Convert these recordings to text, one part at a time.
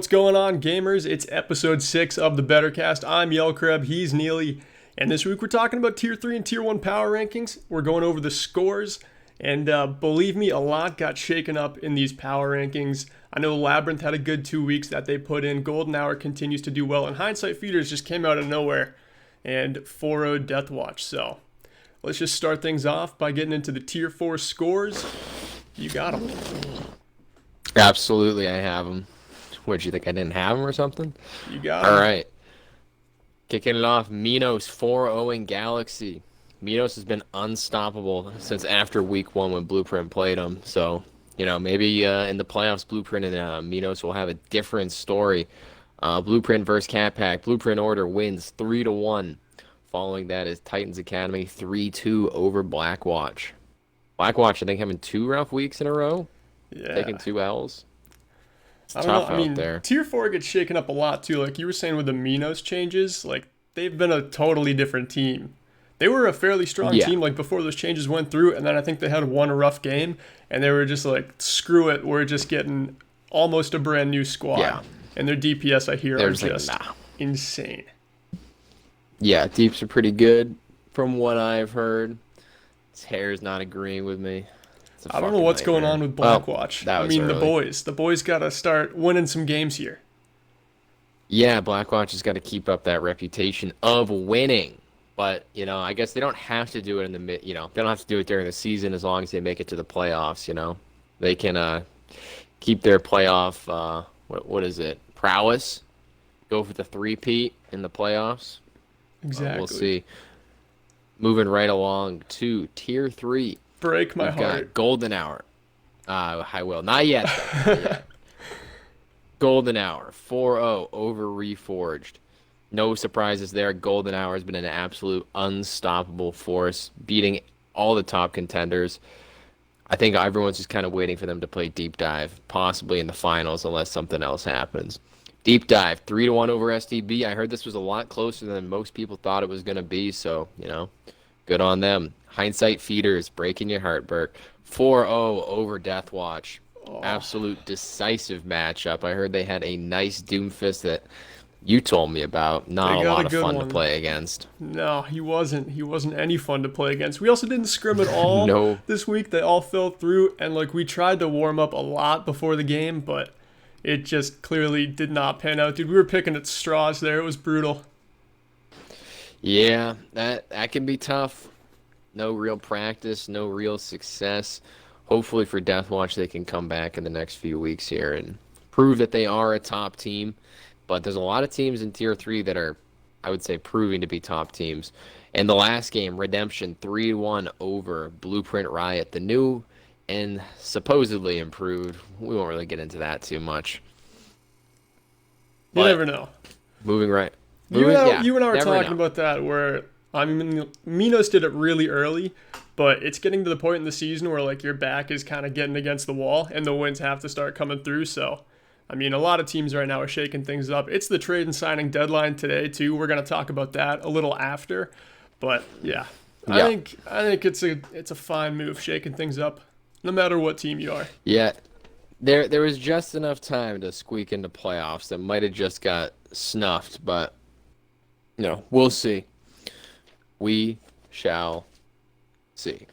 What's going on, gamers? It's episode 6 of the BetterCast. I'm Yelkreb, he's Neely, and this week we're talking about Tier 3 and Tier 1 power rankings. We're going over the scores, and believe me, a lot got shaken up in these power rankings. I know Labyrinth had a good 2 weeks that they put in. Golden Hour continues to do well, and Hindsight Feeders just came out of nowhere and 4-0'd Death Watch. So let's just start things off by getting into the Tier 4 scores. You got them. Absolutely, I have them. What, you think I didn't have them or something? You got them. All right. Kicking it off, Minos 4-0 in Galaxy. Minos has been unstoppable since after week 1 when Blueprint played him. So, maybe in the playoffs, Blueprint and Minos will have a different story. Blueprint versus Cat Pack. Blueprint Order wins 3-1. Following that is Titans Academy 3-2 over Blackwatch. Blackwatch, I think, having 2 rough weeks in a row. Yeah. Taking 2 L's. It's I don't tough know. I mean, out there. Tier 4 gets shaken up a lot, too. Like you were saying with the Minos changes, like, they've been a totally different team. They were a fairly strong team, like, before those changes went through, and then I think they had one rough game, and they were just like, screw it, we're just getting almost a brand new squad. Yeah. And their DPS, I hear, are There's just like, nah. insane. Yeah, Deeps are pretty good from what I've heard. His hair's not agreeing with me. I don't know what's going on with Blackwatch. That I was mean, early. the boys got to start winning some games here. Yeah, Blackwatch has got to keep up that reputation of winning. But, I guess they don't have to do it in the they don't have to do it during the season as long as they make it to the playoffs, They can keep their playoff, what is it, prowess, go for the three-peat in the playoffs. Exactly. We'll see. Moving right along to Tier 3. Break my We've heart. got Golden Hour. I will. Not yet, though. Not yet. Golden Hour, 4-0 over Reforged. No surprises there. Golden Hour has been an absolute unstoppable force, beating all the top contenders. I think everyone's just kind of waiting for them to play Deep Dive, possibly in the finals, unless something else happens. Deep Dive, 3-1 over STB. I heard this was a lot closer than most people thought it was going to be, so, good on them. Hindsight Feeders, breaking your heart, Burke. 4-0 over Death Watch. Oh. Absolute decisive matchup. I heard they had a nice Doomfist that you told me about. Not a lot of fun to play against. No, he wasn't. He wasn't any fun to play against. We also didn't scrim at all No. this week. They all fell through, and we tried to warm up a lot before the game, but it just clearly did not pan out. Dude, we were picking at straws there. It was brutal. Yeah, that can be tough. No real practice, no real success. Hopefully for Deathwatch they can come back in the next few weeks here and prove that they are a top team. But there's a lot of teams in Tier 3 that are, I would say, proving to be top teams. And the last game, Redemption 3-1 over Blueprint Riot, the new and supposedly improved. We won't really get into that too much. You never know. Moving right. You and I were talking about that where, I mean, Minos did it really early, but it's getting to the point in the season where, your back is kind of getting against the wall and the wins have to start coming through. So, I mean, a lot of teams right now are shaking things up. It's the trade and signing deadline today, too. We're going to talk about that a little after. But, yeah. I think it's a fine move, shaking things up, no matter what team you are. Yeah. There was just enough time to squeak into playoffs that might have just got snuffed, but we'll see. We shall see.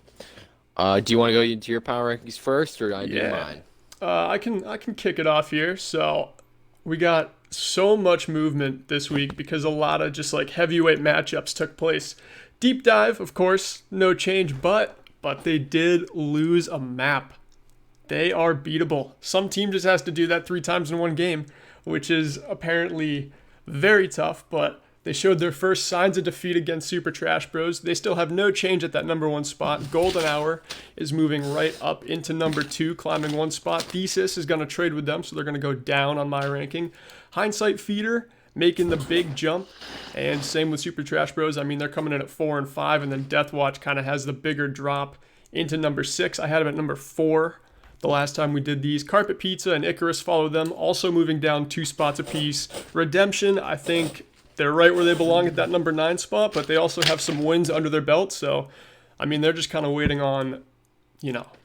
Do you want to go into your power rankings first, or do I do mine? I can kick it off here. So we got so much movement this week because a lot of just heavyweight matchups took place. Deep Dive, of course, no change, but they did lose a map. They are beatable. Some team just has to do that 3 times in one game, which is apparently very tough, but they showed their first signs of defeat against Super Trash Bros. They still have no change at that number 1 spot. Golden Hour is moving right up into number 2, climbing 1 spot. Thesis is going to trade with them, so they're going to go down on my ranking. Hindsight Feeder making the big jump, and same with Super Trash Bros. I mean, they're coming in at 4 and 5, and then Deathwatch kind of has the bigger drop into number 6. I had them at number 4 the last time we did these. Carpet Pizza and Icarus follow them, also moving down 2 spots apiece. Redemption, I think they're right where they belong at that number 9 spot, but they also have some wins under their belt. So, I mean, they're just kind of waiting on,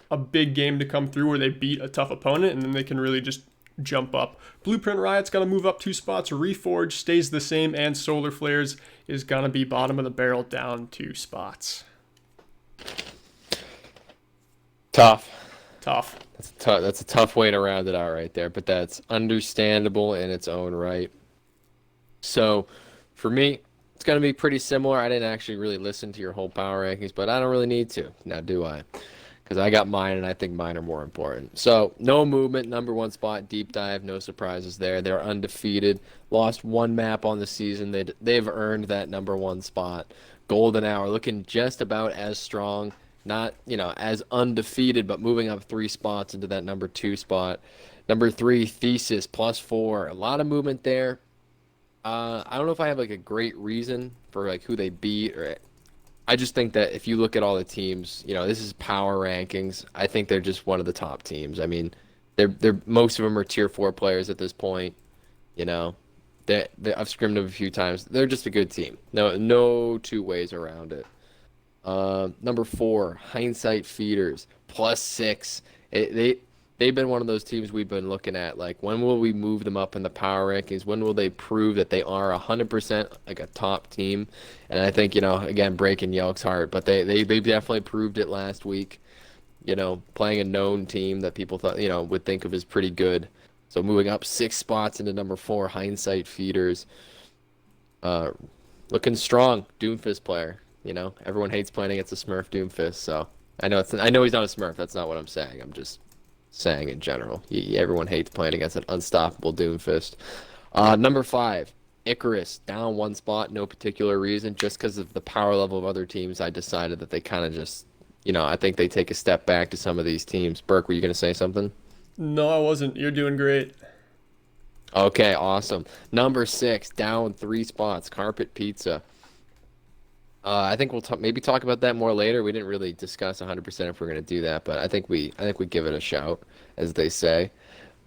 a big game to come through where they beat a tough opponent, and then they can really just jump up. Blueprint Riot's going to move up 2 spots. Reforge stays the same, and Solar Flares is going to be bottom of the barrel down 2 spots. Tough. Tough. That's a tough way to round it out right there, but that's understandable in its own right. So, for me, it's going to be pretty similar. I didn't actually really listen to your whole power rankings, but I don't really need to. Now, do I? Because I got mine, and I think mine are more important. So, no movement, number 1 spot, deep dive, no surprises there. They're undefeated, lost 1 map on the season. They've earned that number 1 spot. Golden Hour looking just about as strong, not, as undefeated, but moving up 3 spots into that number 2 spot. Number 3, Thesis, +4. A lot of movement there. I don't know if I have like a great reason for like who they beat, or I just think that if you look at all the teams, this is power rankings. I think they're just one of the top teams. I mean, they're most of them are tier 4 players at this point. I've scrimmed them a few times. They're just a good team. No two ways around it. Number 4, Hindsight Feeders, +6. They've been one of those teams we've been looking at. Like, when will we move them up in the power rankings? When will they prove that they are 100% like a top team? And I think, again, breaking Yelk's heart, but they definitely proved it last week. Playing a known team that people thought, would think of as pretty good. So moving up 6 spots into number 4, Hindsight Feeders. Looking strong, Doomfist player. Everyone hates playing against a Smurf Doomfist, so I know he's not a Smurf. That's not what I'm saying. I'm just saying in general. Everyone hates playing against an unstoppable Doomfist. Number 5, Icarus, down 1 spot, no particular reason, just because of the power level of other teams. I decided that they kind of just, I think they take a step back to some of these teams. Burke, were you going to say something? No, I wasn't. You're doing great. Okay, awesome. Number 6, down 3 spots, Carpet Pizza. I think we'll maybe talk about that more later. We didn't really discuss 100% if we're going to do that, but I think we give it a shout, as they say.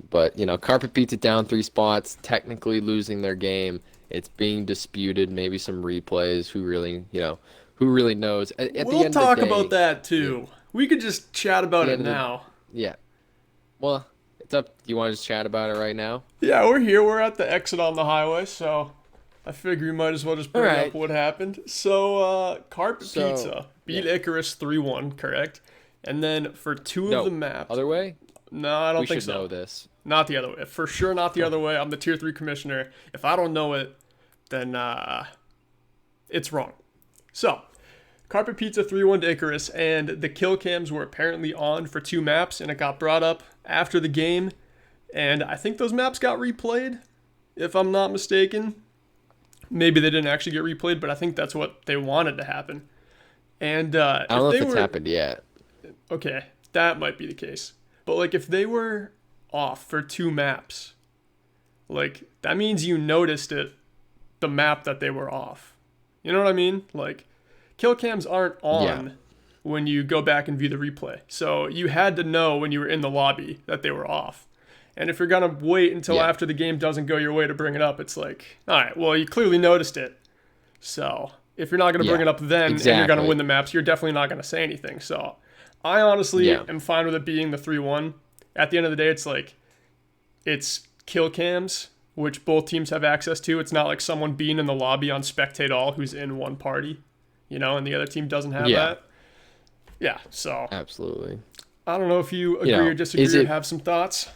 But, Carpet Pizza down 3 spots, technically losing their game. It's being disputed, maybe some replays. Who really knows? We'll talk about that too. Yeah. We could just chat about it now. Yeah. Well, it's up. Do you want to just chat about it right now? Yeah, we're here. We're at the exit on the highway, so I figure you might as well just bring up what happened. So, Carpet Pizza beat Icarus 3-1, correct? And then for 2 of the maps... Other way? No, I don't think so. We should know this. Not the other way. For sure not the other way. I'm the Tier 3 commissioner. If I don't know it, then it's wrong. So, Carpet Pizza 3-1 to Icarus, and the kill cams were apparently on for 2 maps, and it got brought up after the game. And I think those maps got replayed, if I'm not mistaken. Maybe they didn't actually get replayed, but I think that's what they wanted to happen. And I don't know if it's happened yet. Okay, that might be the case. But like, if they were off for 2 maps, like, that means you noticed it, the map that they were off. You know what I mean? Like, kill cams aren't on when you go back and view the replay. So you had to know when you were in the lobby that they were off. And if you're going to wait until after the game doesn't go your way to bring it up, it's like, all right, well, you clearly noticed it. So if you're not going to bring it up then and you're going to win the maps, you're definitely not going to say anything. So I honestly am fine with it being the 3-1. At the end of the day, it's like, it's kill cams, which both teams have access to. It's not like someone being in the lobby on Spectate All who's in one party, and the other team doesn't have that. Yeah, so. Absolutely. I don't know if you agree or disagree or have some thoughts.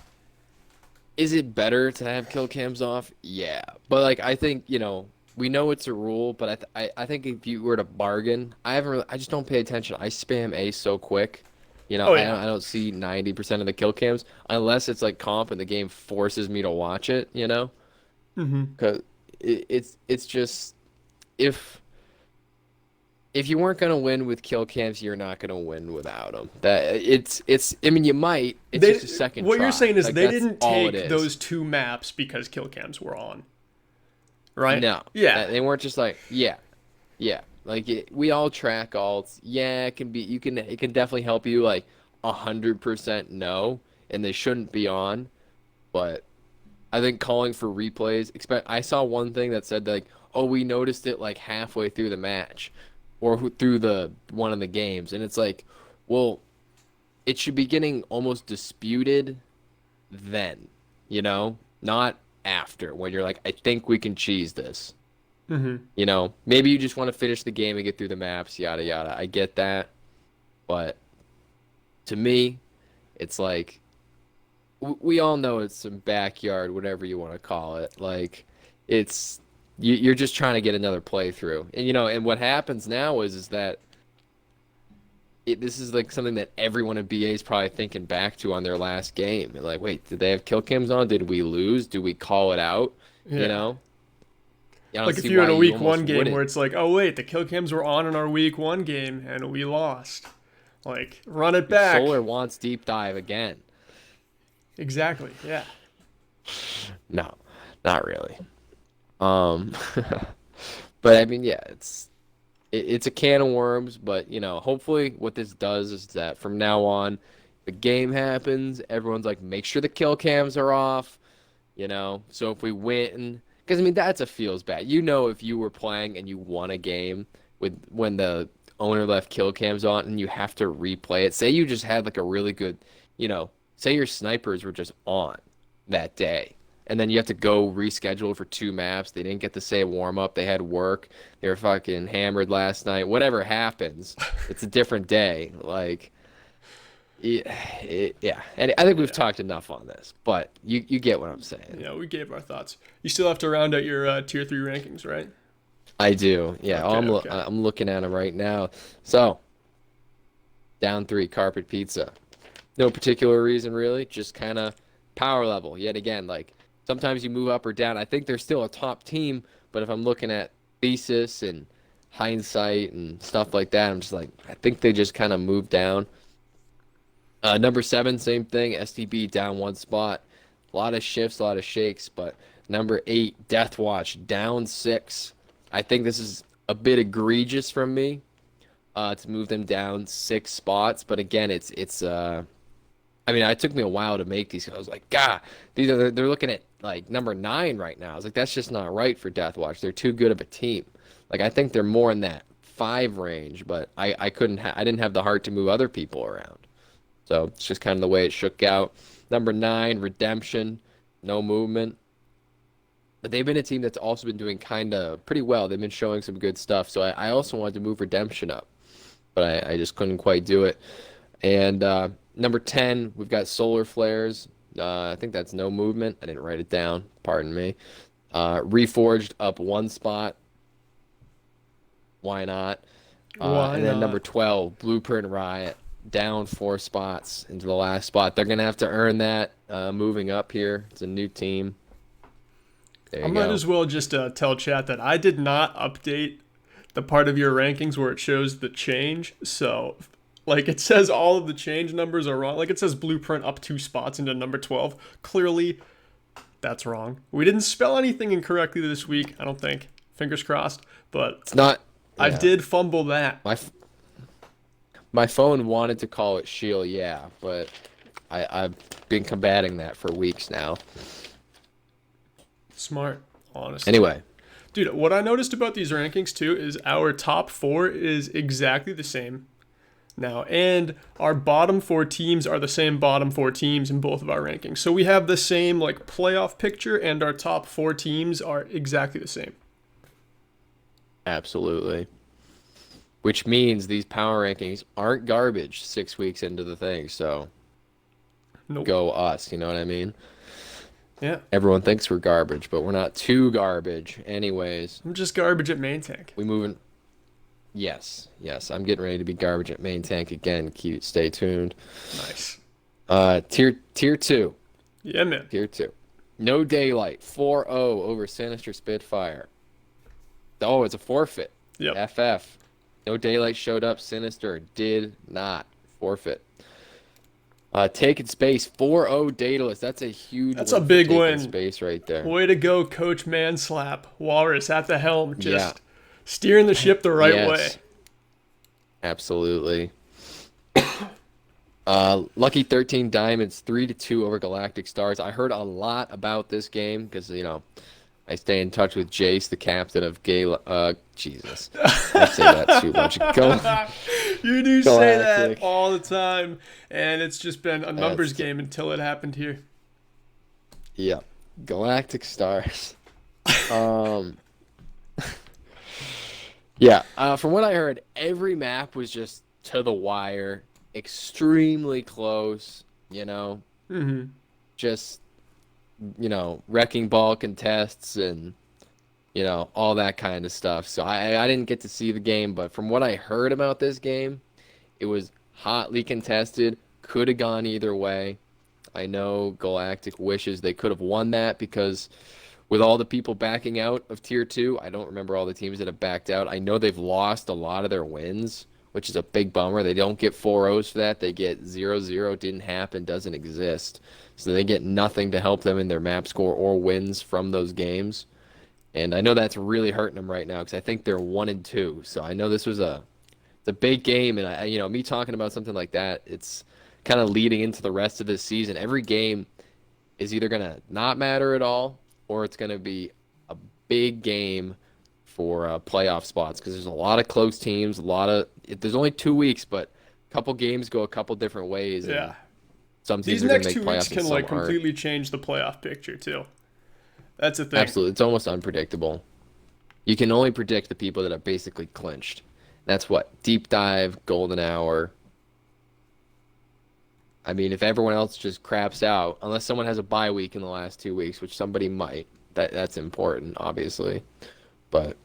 Is it better to have kill cams off? Yeah. But, like, I think, we know it's a rule, but I think if you were to bargain, I just don't pay attention. I spam A so quick. I don't see 90% of the kill cams unless it's like comp and the game forces me to watch it, Because it's just, if you weren't gonna win with kill cams, you're not gonna win without them. I mean, you might. It's just a second. What you're saying is they didn't take those 2 maps because kill cams were on, right? No. Yeah. They weren't just like yeah. Like we all track alts. Yeah, it can be. It can definitely help you like 100% no, and they shouldn't be on. But I think calling for replays. I saw one thing that said like, oh, we noticed it like halfway through the match. Or through one of the games, and it's like, well, it should be getting almost disputed then, not after when you're like, I think we can cheese this. Mm-hmm. Maybe you just want to finish the game and get through the maps, yada yada. I get that, but to me, it's like we all know it's some backyard, whatever you want to call it. Like it's you're just trying to get another playthrough, and what happens now is that this is like something that everyone in BA is probably thinking back to on their last game. They're like, wait, did they have kill cams on? Did we lose? Do we call it out? You Yeah. know? I don't Like if see you're in why a you week almost one game wouldn't. where it's like, oh wait, the kill cams were on in our week one game and we lost. Like, run it back. Solar wants deep dive again. Exactly. Yeah. No, not really. Um, but I mean, yeah, it's a can of worms. But hopefully, what this does is that from now on, the game happens. Everyone's like, make sure the kill cams are off. So if we win, because I mean that's a feels bad. If you were playing and you won a game with when the owner left kill cams on and you have to replay it. Say you just had like a really good, say your snipers were just on that day. And then you have to go reschedule for 2 maps. They didn't get to say warm up. They had work. They were fucking hammered last night. Whatever happens, it's a different day. Like, yeah. And I think we've talked enough on this, but you get what I'm saying. Yeah, we gave our thoughts. You still have to round out your tier 3 rankings, right? I do. Yeah, Okay. I'm looking at them right now. So, down 3, carpet pizza. No particular reason, really. Just kind of power level. Yet again, like, sometimes you move up or down. I think they're still a top team, but if I'm looking at thesis and hindsight and stuff like that, I'm just like, I think they just kind of moved down. Number 7, same thing. STB down 1 spot. A lot of shifts, a lot of shakes, but number 8, Death Watch down 6. I think this is a bit egregious from me to move them down 6 spots, but again, it's I mean, it took me a while to make these. I was like, God, they're looking at like number 9 right now. I was like, that's just not right for Death Watch. They're too good of a team. Like, I think they're more in that 5 range, but I didn't have the heart to move other people around. So it's just kind of the way it shook out. Number 9, Redemption, no movement. But they've been a team that's also been doing kind of pretty well. They've been showing some good stuff. So I also wanted to move Redemption up, but I just couldn't quite do it. And number 10, we've got Solar Flares. I think that's no movement. I didn't write it down. Pardon me. Reforged up 1 spot. Why not? Why and then not? number 12, Blueprint Riot, down 4 spots into the last spot. They're going to have to earn that moving up here. It's a new team. There you I go. might as well just tell chat that I did not update the part of your rankings where it shows the change. So, like, it says all of the change numbers are wrong. Like, it says Blueprint up 2 spots into number 12. Clearly, that's wrong. We didn't spell anything incorrectly this week, I don't think. Fingers crossed. But It's not. I yeah. did fumble that. My phone wanted to call it Shield, yeah, but I've been combating that for weeks now. Smart, honestly. Anyway, Dude, what I noticed about these rankings too is our top 4 is exactly the same now, and our bottom 4 teams are the same bottom 4 teams in both of our rankings. So we have the same like playoff picture, and our top 4 teams are exactly the same. absolutely. Which means these power rankings aren't garbage 6 weeks into the thing, so Nope. go us, you know what I mean? Yeah, Everyone thinks we're garbage, but we're not too garbage. Anyways, I'm just garbage at main tank. we moving. Yes, I'm getting ready to be garbage at main tank again. Cute, stay tuned. Nice. Tier 2. Yeah, man. Tier 2. No daylight. 4-0 over Sinister Spitfire. Oh, it's a forfeit. Yep. FF. No daylight showed up. Sinister did not forfeit. Taking space. 4-0 Daedalus. That's a huge That's win a for big taking win. space right there. Way to go, Coach Manslap. Walrus at the helm, just Yeah. steering the ship the right Yes. way. Absolutely. Lucky 13 Diamonds, 3-2 over Galactic Stars. I heard a lot about this game because, I stay in touch with Jace, the captain of Jesus. I say that too much. You do say that Galactic. all the time, and it's just been a numbers That's- game until it happened here. Yeah. Galactic Stars. Um, yeah. From what I heard, every map was just to the wire, extremely close. Mm-hmm. Just wrecking ball contests and all that kind of stuff. So I didn't get to see the game, but from what I heard about this game, it was hotly contested. Could have gone either way. I know Galactic wishes they could have won that because with all the people backing out of Tier 2, I don't remember all the teams that have backed out. I know they've lost a lot of their wins, which is a big bummer. They don't get 4-0s for that. They get 0-0, didn't happen, doesn't exist. So they get nothing to help them in their map score or wins from those games. And I know that's really hurting them right now because I think they're 1-2. So I know this was it's a big game, and me talking about something like that, it's kind of leading into the rest of this season. Every game is either gonna not matter at all, or it's gonna be a big game for playoff spots because there's a lot of close teams. There's only 2 weeks, but a couple games go a couple different ways, and Yeah. some teams These are gonna next make 2 weeks playoffs and can some like aren't. completely change the playoff picture too. That's the thing. Absolutely, it's almost unpredictable. You can only predict the people that are basically clinched. That's what deep dive, golden hour. I mean, if everyone else just craps out, unless someone has a bye week in the last 2 weeks, which somebody might, that's important, obviously. But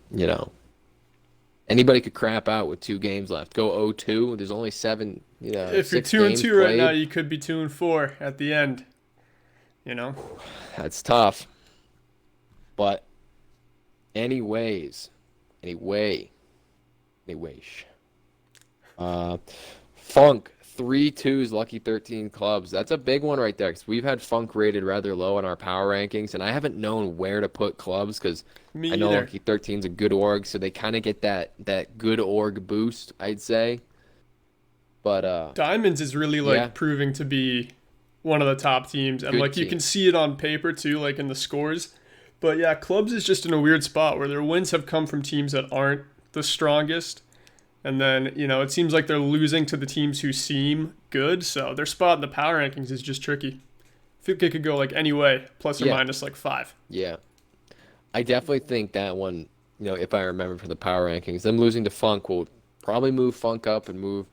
anybody could crap out with 2 games left. Go 0-2. There's only If you're 6 2 and games 2 right now, played. you could be 2 and 4 at the end. You know. That's tough. But anyways, anyways. Uh, Funk 3-2's Lucky 13 clubs. That's a big one right there because we've had Funk rated rather low in our power rankings, and I haven't known where to put clubs because Me I know either. Lucky 13's a good org, so they kind of get that good org boost, I'd say. But Diamonds is really yeah, like proving to be one of the top teams, and good like you can team. see it on paper too, like in the scores. But yeah, clubs is just in a weird spot where their wins have come from teams that aren't the strongest. And then, it seems like they're losing to the teams who seem good. So their spot in the power rankings is just tricky. I feel like it could go like any way, plus or Yeah, minus like 5. yeah. I definitely think that one, if I remember from the power rankings, them losing to Funk will probably move Funk up and move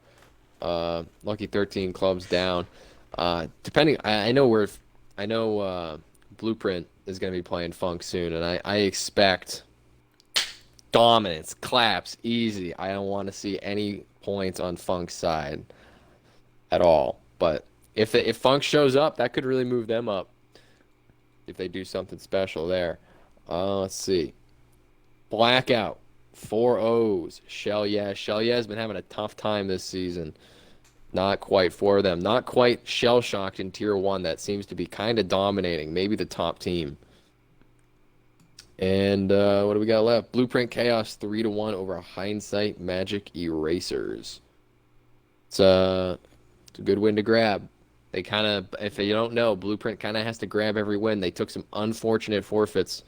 Lucky 13 clubs down. Depending, I know Blueprint is going to be playing Funk soon, and I expect dominance, claps, easy. I don't want to see any points on Funk's side at all. But if Funk shows up, that could really move them up if they do something special there. Let's see. Blackout, 4-0s. Shell has been having a tough time this season. Not quite for them. Not quite shell shocked in Tier 1. That seems to be kind of dominating. Maybe the top team. And what do we got left? Blueprint Chaos 3-1 over Hindsight Magic Erasers. It's a good win to grab. They kind of, if you don't know, Blueprint kind of has to grab every win. They took some unfortunate forfeits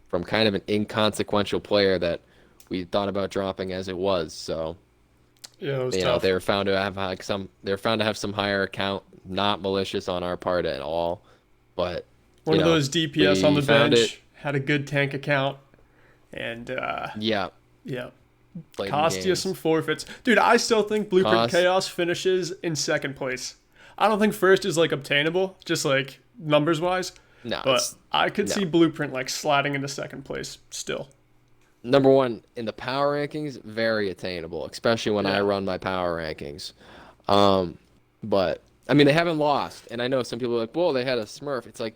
from kind of an inconsequential player that we thought about dropping as it was. So, Yeah, it was tough. they were found to have some higher account, not malicious on our part at all. But, One of those DPS on we the found it. bench, had a good tank account, and Yeah, yeah, played in cost you some games. forfeits. Dude, I still think Blueprint Cost. Chaos finishes in second place. I don't think first is like obtainable, just like numbers wise. No, But I could no. see Blueprint like sliding into second place still. Number one in the power rankings, very attainable, especially when I Yeah. run my power rankings. But I mean, they haven't lost, and I know some people are like, "Well, they had a Smurf." It's like,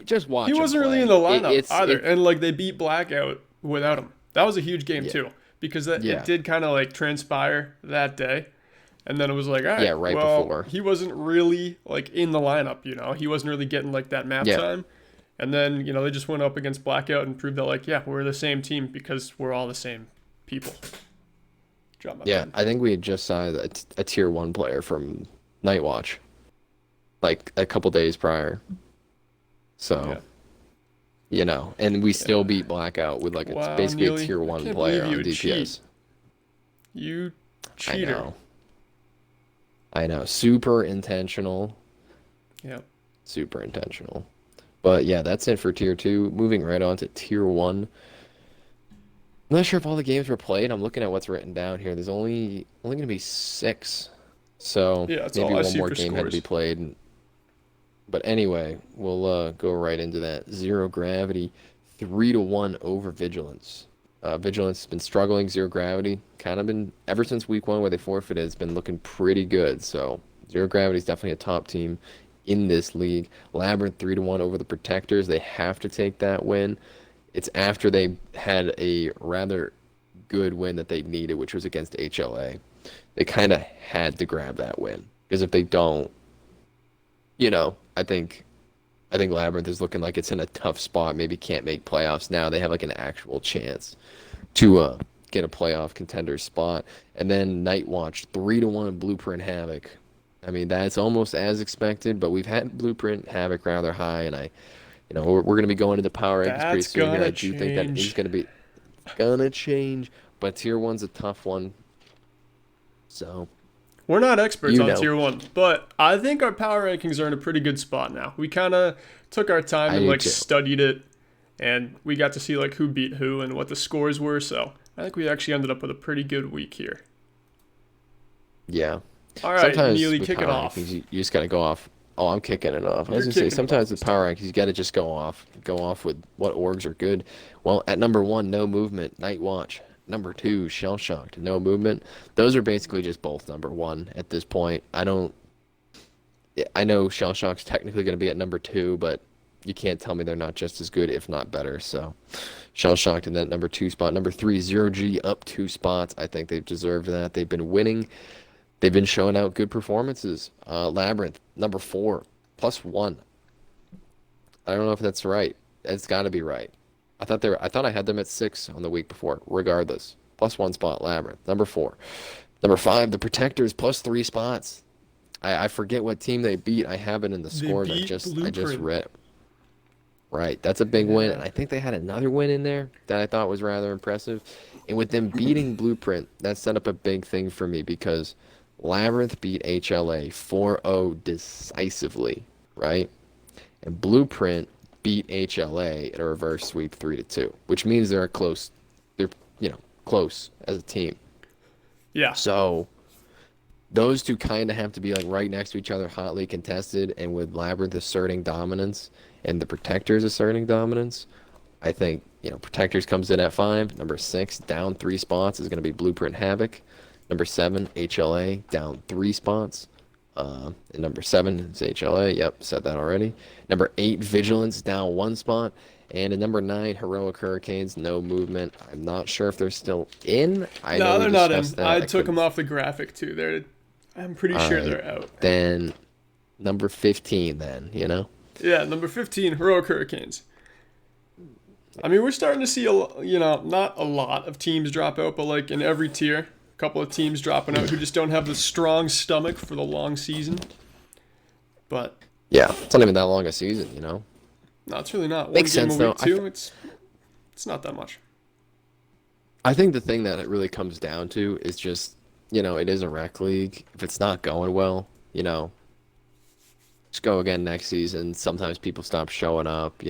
just watch He them wasn't really play. in the lineup It's either. And like they beat Blackout without him. That was a huge game yeah, too. Because it yeah, did kind of like transpire that day. And then it was like, all yeah. right, Right well, before, he wasn't really like in the lineup. He wasn't really getting like that map yeah, time. And then, they just went up against Blackout and proved that like, yeah, we're the same team because we're all the same people. Drop my yeah. pen. I think we had just signed a tier 1 player from Night Watch, like a couple days prior. Yeah. So, and we still Yeah. beat Blackout with like it's Wow, basically a Neely. tier I 1 can't player believe you on would cheat. DPS. You I cheater. know. I know. Super intentional. Yeah. Super intentional. But yeah, that's it for tier two. Moving right on to tier one. I'm not sure if all the games were played. I'm looking at what's written down here. There's only going to be six, so Yeah, that's maybe all I one see more for game had to be scores. played. But anyway, we'll go right into that. Zero gravity, 3-1 over vigilance. Vigilance has been struggling. Zero gravity kind of been ever since week one where they forfeited. It's been looking pretty good. So zero gravity is definitely a top team in this league. Labyrinth 3-1 over the Protectors. They have to take that win. It's after they had a rather good win that they needed, which was against HLA. They kind of had to grab that win because if they don't, I think Labyrinth is looking like it's in a tough spot. Maybe can't make playoffs now. They have like an actual chance to get a playoff contender spot. And then Night Watch 3-1 Blueprint Havoc. I mean that's almost as expected, but we've had Blueprint Havoc rather high, and we're going to be going into the power rankings pretty That's soon here. gonna I do think that is change. gonna change, but tier one's a tough one. So We're not experts you on know, tier one, but I think our power rankings are in a pretty good spot now. We kind of took our time I and do like too. studied it, and we got to see like who beat who and what the scores were. So I think we actually ended up with a pretty good week here. Yeah. All right, Sometimes Neely, with kick it power rankings, off. you just got to go off. Oh, I'm kicking it off. I was You're gonna say kicking it off sometimes with this time. power rankings, you got to just go off with what orgs are good. Well, at number one, no movement, Night Watch. Number two, Shell Shocked, no movement. Those are basically just both number one at this point. I don't. I know Shell Shock's technically going to be at number two, but you can't tell me they're not just as good, if not better. So, Shell Shocked in that number two spot. Number three, Zero G up 2 spots. I think they've deserved that. They've been winning. They've been showing out good performances. Labyrinth, number four, +1. I don't know if that's right. It's got to be right. I thought I had them at 6 on the week before. Regardless, +1 spot. Labyrinth, number four. Number five, the Protectors, +3 spots. I forget what team they beat. I have it in the They scores. beat I just Blueprint. read. Right, that's a big win, and Yeah. I think they had another win in there that I thought was rather impressive. And with them beating Blueprint, that set up a big thing for me because Labyrinth beat HLA 4-0 decisively, right? And Blueprint beat HLA in a reverse sweep 3-2, which means they're close. They're, close as a team. Yeah. So those two kind of have to be like right next to each other, hotly contested. And with Labyrinth asserting dominance and the Protectors asserting dominance, I think Protectors comes in at 5. Number 6, down 3 spots, is going to be Blueprint Havoc. Number 7, HLA, down 3 spots. And number 7 is HLA. Yep, said that already. Number 8, Vigilance, down 1 spot. And at number 9, Heroic Hurricanes, no movement. I'm not sure if they're still in. I know No, we they're not in. discussed that. I I took them couldn't. off the graphic too. I'm pretty All sure right. they're out. Then number 15, then. Yeah, number 15, Heroic Hurricanes. I mean, we're starting to see not a lot of teams drop out, but like in every tier, a couple of teams dropping out who just don't have the strong stomach for the long season. But Yeah, it's not even that long a season. no, it's really not. One Makes game sense, a though. week too. It's not that much. I think the thing that it really comes down to is just, it is a rec league. If it's not going well, just go again next season. Sometimes people stop showing up.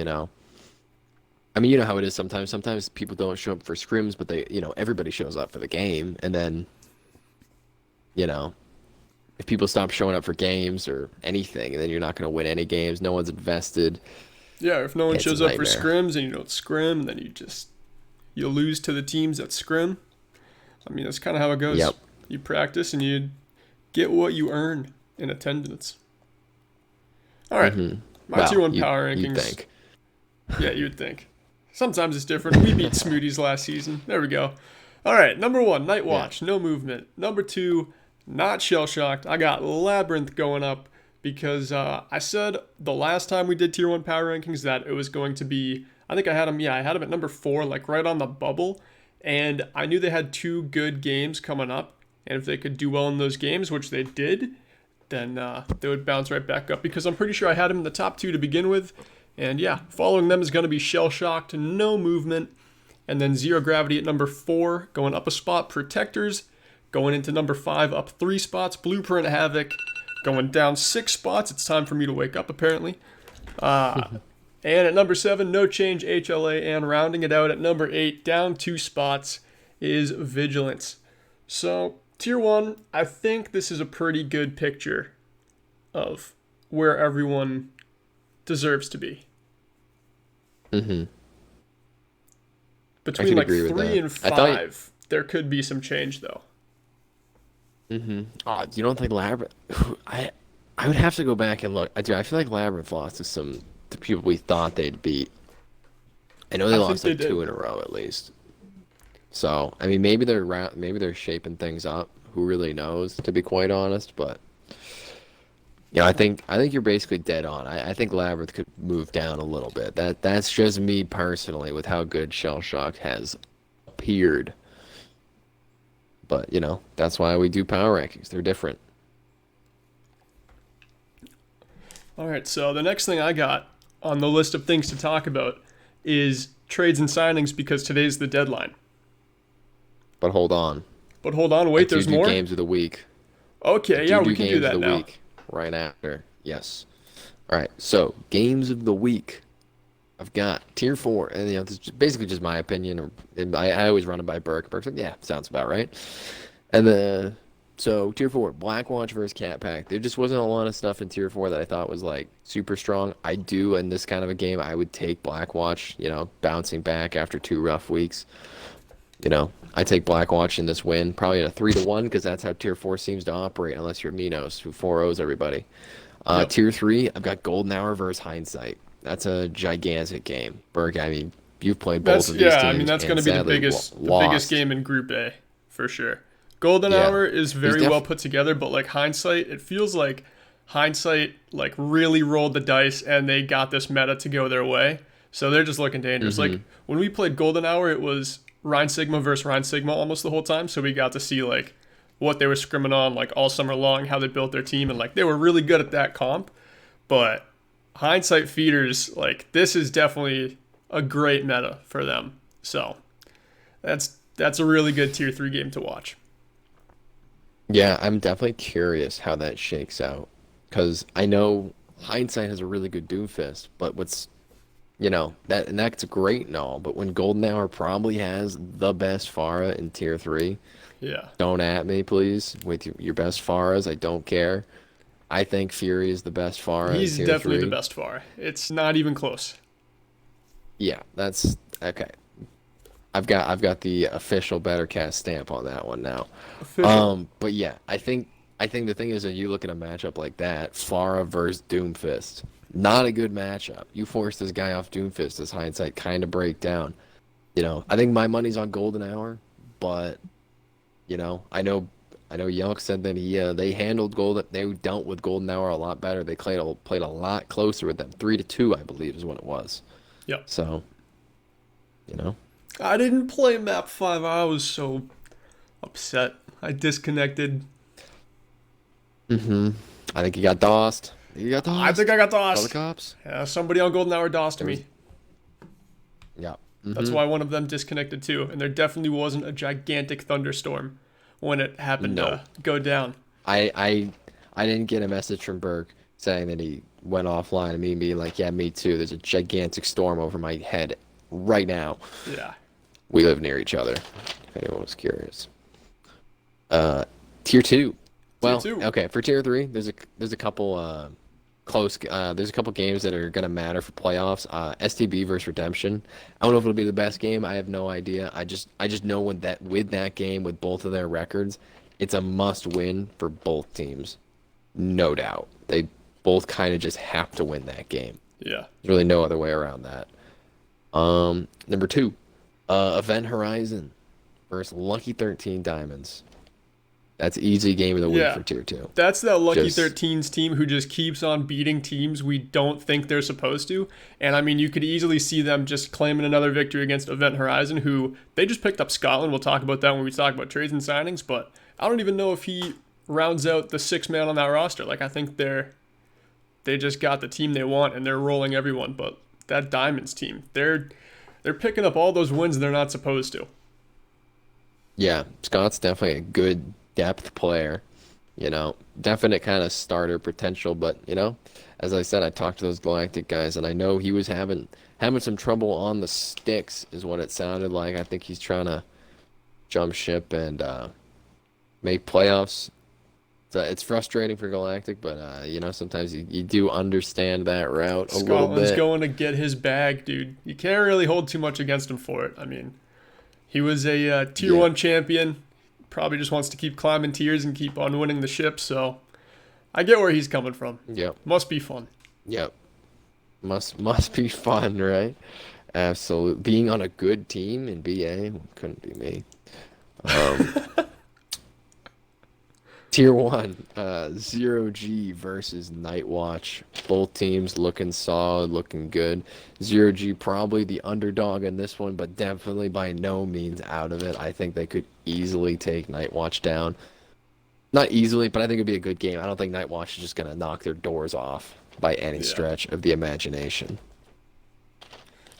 I mean, you know how it is sometimes. Sometimes people don't show up for scrims, but everybody shows up for the game. And then, you know, if people stop showing up for games or anything, then you're not going to win any games. No one's invested. Yeah, if no one It's a shows up for nightmare. scrims and you don't scrim, then you lose to the teams that scrim. I mean, that's kind of how it goes. Yep. You practice and you get what you earn in attendance. All right, my tier Well, one power you'd rankings. think. Yeah, you would think. Sometimes it's different. We beat Smoothies last season. There we go. All right, number 1, Night Yeah. Watch, no movement. Number 2, not shell shocked. I got Labyrinth going up because I said the last time we did tier 1 power rankings that it was going to be. I think I had them. Yeah, I had them at number 4, like right on the bubble. And I knew they had 2 good games coming up, and if they could do well in those games, which they did, then they would bounce right back up because I'm pretty sure I had them in the top 2 to begin with. And yeah, following them is going to be Shell Shocked, no movement. And then Zero Gravity at number 4, going up a spot. Protectors going into number 5, up 3 spots. Blueprint Havoc going down 6 spots. It's time for me to wake up, apparently. And at number 7, no change HLA. And rounding it out at number 8, down 2 spots, is Vigilance. So, Tier 1, I think this is a pretty good picture of where everyone deserves to be. Mm-hmm. Between like 3 and 5, there could be some change, though. Mm-hmm. Oh, you don't think Labyrinth? I would have to go back and look. I feel like Labyrinth lost to the people we thought they'd beat. I know they lost like 2 in a row at least. So I mean, maybe they're shaping things up. Who really knows? To be quite honest, but I think you're basically dead on. I think Labyrinth could move down a little bit. That's just me personally with how good Shell Shock has appeared. But that's why we do power rankings. They're different. All right, so the next thing I got on the list of things to talk about is trades and signings because today's the deadline. But hold on. Wait, there's more? Games of the week. Okay, yeah, we can do that now. Week right after. Yes. All right, so games of the week. I've got Tier 4, and this is basically just my opinion. I always run it by Burke. Burke's like, yeah, sounds about right. And so Tier 4, Blackwatch versus Cat Pack. There just wasn't a lot of stuff in Tier 4 that I thought was like super strong. I do in this kind of a game. I would take Blackwatch. Bouncing back after 2 rough weeks. I take Blackwatch in this win, probably at a 3-1 because that's how Tier 4 seems to operate. Unless you're Minos, who 4-0s everybody. Yep. Tier 3, I've got Golden Hour versus Hindsight. That's a gigantic game. Berg, I mean, you've played both of these teams. Yeah, I mean, that's going to be the biggest game in Group A, for sure. Golden Hour is very well put together, but like Hindsight, it feels like Hindsight like really rolled the dice and they got this meta to go their way. So they're just looking dangerous. Mm-hmm. Like when we played Golden Hour, it was Rhine Sigma versus Rhine Sigma almost the whole time. So we got to see like what they were scrimming on like all summer long, how they built their team, and like they were really good at that comp. But Hindsight feeders, like this is definitely a great meta for them. So that's a really good Tier 3 game to watch. Yeah, I'm definitely curious how that shakes out. Because I know Hindsight has a really good Doomfist, but that's great and all, but when Golden Hour probably has the best Pharah in Tier 3, don't at me, please, with your best Pharahs. I don't care. I think Fury is the best Pharah. He's definitely the best Pharah. It's not even close. Yeah, that's okay. I've got the official BetterCast stamp on that one now. Official. But yeah, I think the thing is that you look at a matchup like that, Pharah versus Doomfist, not a good matchup. You force this guy off Doomfist as Hindsight kind of break down. I think my money's on Golden Hour, but I know Yelk said that they dealt with Golden Hour a lot better. They played a lot closer with them. 3-2, I believe, is what it was. Yep. So, I didn't play map 5. I was so upset. I disconnected. Mm-hmm. I think you got DOSed. I think I got DOSed. Call the cops. Yeah, somebody on Golden Hour DOSed me. Yeah. Mm-hmm. That's why one of them disconnected too. And there definitely wasn't a gigantic thunderstorm when it happened to go down. I didn't get a message from Burke saying that he went offline and me being like, yeah, me too. There's a gigantic storm over my head right now. Yeah. We live near each other, if anyone was curious. Tier 2. Well, okay, for Tier 3, there's a couple close there's a couple games that are going to matter for playoffs. STB versus Redemption. I don't know if it'll be the best game. I have no idea. I just know with that game, with both of their records, it's a must win for both teams. No doubt. They both kind of just have to win that game. Yeah. There's really no other way around that. Number 2, Event Horizon versus Lucky 13 Diamonds. That's easy game of the week for Tier 2. That's that Lucky 13's team who just keeps on beating teams we don't think they're supposed to. And, I mean, you could easily see them just claiming another victory against Event Horizon, who they just picked up Scotland. We'll talk about that when we talk about trades and signings. But I don't even know if he rounds out the 6 man on that roster. Like, I think they just got the team they want, and they're rolling everyone. But that Diamonds team, they're picking up all those wins they're not supposed to. Yeah, Scott's definitely a good depth player. Definite kind of starter potential, but as I said, I talked to those Galactic guys, and I know he was having some trouble on the sticks, is what it sounded like. I think he's trying to jump ship and make playoffs. So it's frustrating for Galactic, but sometimes you do understand that route a little Scotland's bit. going to get his bag, dude. You can't really hold too much against him for it. I mean, he was a tier Yeah, one champion. Probably just wants to keep climbing tiers and keep on winning the ship. So I get where he's coming from. yep, Must be fun. yep. Must be fun, right? Absolutely. Being on a good team in BA couldn't be me. Um, Tier 1, 0G versus Night Watch. Both teams looking solid, looking good. 0G probably the underdog in this one, but definitely by no means out of it. I think they could easily take Night Watch down. Not easily, but I think it'd be a good game. I don't think Night Watch is just going to knock their doors off by any Yeah. stretch of the imagination.